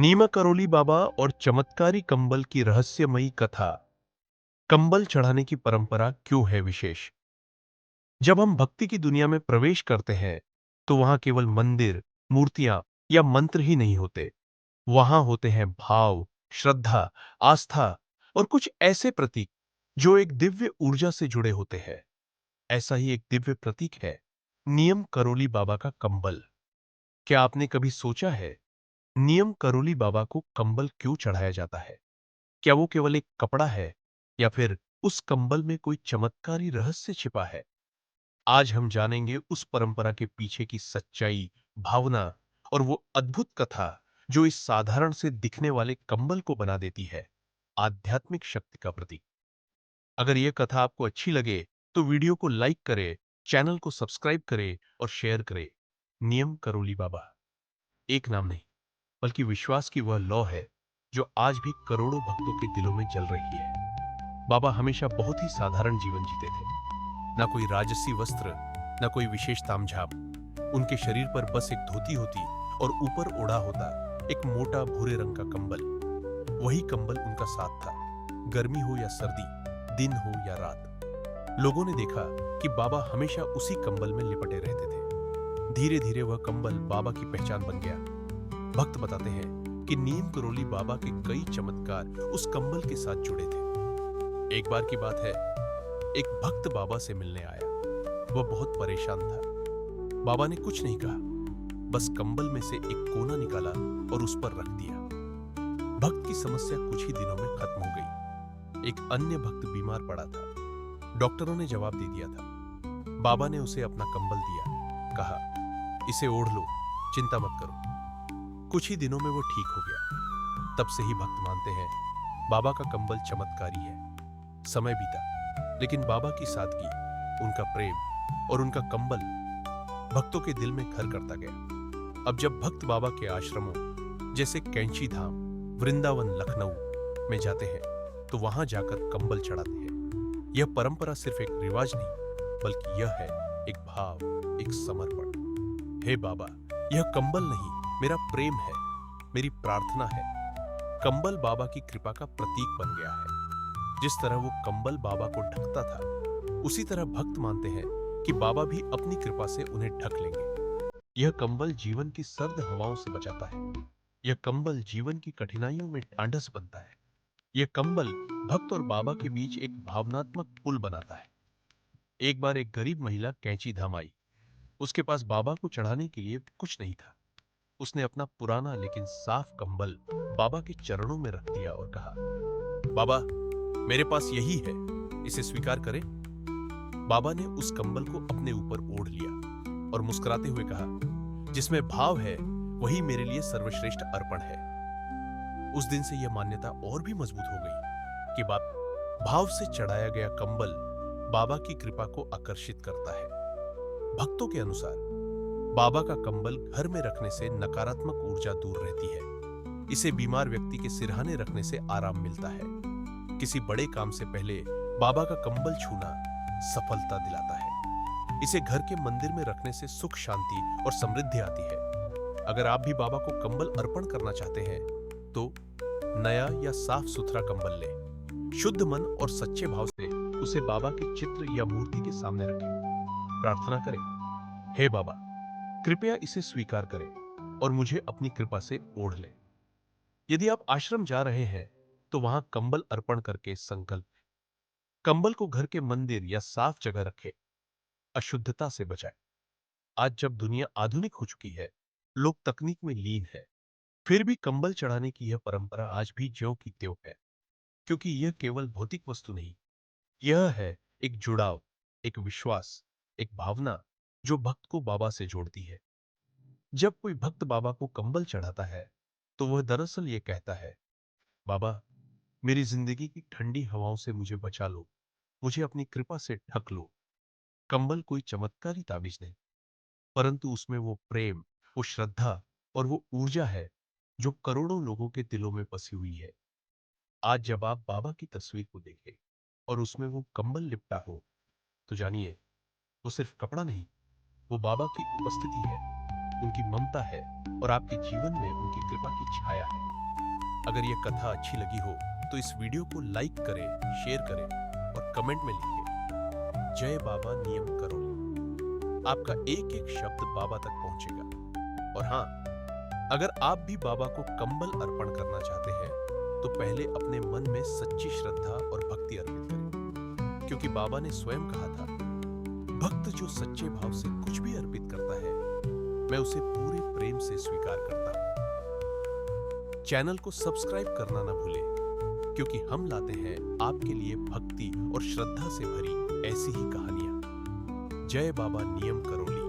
नीम करोली बाबा और चमत्कारी कंबल की रहस्यमयी कथा। कंबल चढ़ाने की परंपरा क्यों है विशेष? जब हम भक्ति की दुनिया में प्रवेश करते हैं तो वहां केवल मंदिर, मूर्तियां या मंत्र ही नहीं होते। वहां होते हैं भाव, श्रद्धा, आस्था और कुछ ऐसे प्रतीक जो एक दिव्य ऊर्जा से जुड़े होते हैं। ऐसा ही एक दिव्य प्रतीक है नियम करोली बाबा का कंबल। क्या आपने कभी सोचा है नियम करोली बाबा को कंबल क्यों चढ़ाया जाता है? क्या वो केवल एक कपड़ा है या फिर उस कंबल में कोई चमत्कारी रहस्य छिपा है? आज हम जानेंगे उस परंपरा के पीछे की सच्चाई, भावना और वो अद्भुत कथा जो इस साधारण से दिखने वाले कंबल को बना देती है आध्यात्मिक शक्ति का प्रतीक। अगर यह कथा आपको अच्छी लगे तो वीडियो को लाइक करें, चैनल को सब्सक्राइब करें और शेयर करें। नियम करोली बाबा एक नाम नहीं बल्कि विश्वास की वह लौ है जो आज भी करोड़ों भक्तों के दिलों में जल रही है। बाबा हमेशा बहुत ही साधारण जीवन जीते थे। ना कोई राजसी वस्त्र, ना कोई विशेष तामझाम। उनके शरीर पर बस एक धोती होती और ऊपर ओढ़ा होता एक मोटा भूरे रंग का कंबल। वही कंबल उनका साथ था, गर्मी हो या सर्दी, दिन हो या रात। लोगों ने देखा कि बाबा हमेशा उसी कंबल में लिपटे रहते थे। धीरे धीरे वह कंबल बाबा की पहचान बन गया। भक्त बताते हैं कि नीम करोली बाबा के कई चमत्कार उस कंबल के साथ जुड़े थे। एक बार की बात है, एक भक्त बाबा से मिलने आया। वह बहुत परेशान था। बाबा ने कुछ नहीं कहा, बस कंबल में से एक कोना निकाला और उस पर रख दिया। भक्त की समस्या कुछ ही दिनों में खत्म हो गई। एक अन्य भक्त बीमार पड़ा था। डॉक्टरों ने जवाब दे दिया था। बाबा ने उसे अपना कंबल दिया, कहा, इसे ओढ़ लो, चिंता मत करो। कुछ ही दिनों में वो ठीक हो गया। तब से ही भक्त मानते हैं बाबा का कंबल चमत्कारी है। समय बीता, लेकिन बाबा की सादगी, उनका प्रेम और उनका कंबल भक्तों के दिल में घर करता गया। अब जब भक्त बाबा के आश्रमों जैसे कैंची धाम, वृंदावन, लखनऊ में जाते हैं तो वहां जाकर कंबल चढ़ाते हैं। यह परंपरा सिर्फ एक रिवाज नहीं बल्कि यह है एक भाव, एक समर्पण। हे बाबा, यह कंबल नहीं, मेरा प्रेम है, मेरी प्रार्थना है। कंबल बाबा की कृपा का प्रतीक बन गया है। जिस तरह वो कंबल बाबा को ढकता था, उसी तरह भक्त मानते हैं कि बाबा भी अपनी कृपा से उन्हें ढक लेंगे। यह कंबल जीवन की सर्द हवाओं से बचाता है। यह कंबल जीवन की कठिनाइयों में ढांढस बनता है। यह कंबल भक्त और बाबा के बीच एक भावनात्मक पुल बनाता है। एक बार एक गरीब महिला कैंची धाम आई। उसके पास बाबा को चढ़ाने के लिए कुछ नहीं था। उसने अपना पुराना लेकिन साफ कंबल बाबा के चरणों में रख दिया और कहा, बाबा, मेरे पास यही है, इसे स्वीकार करें। बाबा ने उस कंबल को अपने ऊपर ओढ़ लिया और मुस्कुराते हुए कहा, जिसमें भाव है वही मेरे लिए सर्वश्रेष्ठ अर्पण है। उस दिन से यह मान्यता और भी मजबूत हो गई कि भाव से चढ़ाया गया कंबल बाबा की कृपा को आकर्षित करता है। भक्तों के अनुसार बाबा का कंबल घर में रखने से नकारात्मक ऊर्जा दूर रहती है। इसे बीमार व्यक्ति के सिरहाने रखने से आराम मिलता है। किसी बड़े काम से पहले बाबा का कंबल छूना सफलता दिलाता है। इसे घर के मंदिर में रखने से सुख, शांति और समृद्धि आती है। अगर आप भी बाबा को कंबल अर्पण करना चाहते हैं तो नया या साफ सुथरा कंबल लें। शुद्ध मन और सच्चे भाव से उसे बाबा के चित्र या मूर्ति के सामने रखें। प्रार्थना करें, हे बाबा, कृपया इसे स्वीकार करें और मुझे अपनी कृपा से ओढ़ लें। यदि आप आश्रम जा रहे हैं तो वहां कंबल अर्पण करके संकल्प, कंबल को घर के मंदिर या साफ जगह रखें, अशुद्धता से बचाएं। आज जब दुनिया आधुनिक हो चुकी है, लोग तकनीक में लीन है, फिर भी कंबल चढ़ाने की यह परंपरा आज भी ज्यों की त्यों है। क्योंकि यह केवल भौतिक वस्तु नहीं, यह है एक जुड़ाव, एक विश्वास, एक भावना जो भक्त को बाबा से जोड़ती है। जब कोई भक्त बाबा को कंबल चढ़ाता है तो वह दरअसल ये कहता है, बाबा, मेरी जिंदगी की ठंडी हवाओं से मुझे बचा लो, मुझे अपनी कृपा से ढक लो। कंबल कोई चमत्कारी ताबीज नहीं, परंतु उसमें वो प्रेम, वो श्रद्धा और वो ऊर्जा है जो करोड़ों लोगों के दिलों में बसी हुई है। आज जब आप बाबा की तस्वीर को देखें और उसमें वो कंबल लिपटा हो तो जानिए, वो सिर्फ कपड़ा नहीं, वो बाबा की उपस्थिति है, उनकी ममता है और आपके जीवन में उनकी कृपा की छाया है। अगर यह कथा अच्छी लगी हो तो इस वीडियो को लाइक करें, शेयर करें और कमेंट में लिखें जय बाबा नियम करौली। आपका एक एक शब्द बाबा तक पहुंचेगा। और हाँ, अगर आप भी बाबा को कंबल अर्पण करना चाहते हैं तो पहले अपने मन में सच्ची श्रद्धा और भक्ति अर्पित करें, क्योंकि बाबा ने स्वयं कहा था, भक्त जो सच्चे भाव से कुछ भी अर्पित करता है मैं उसे पूरे प्रेम से स्वीकार करता हूं। चैनल को सब्सक्राइब करना ना भूलें, क्योंकि हम लाते हैं आपके लिए भक्ति और श्रद्धा से भरी ऐसी ही कहानियां। जय बाबा नियम करौली।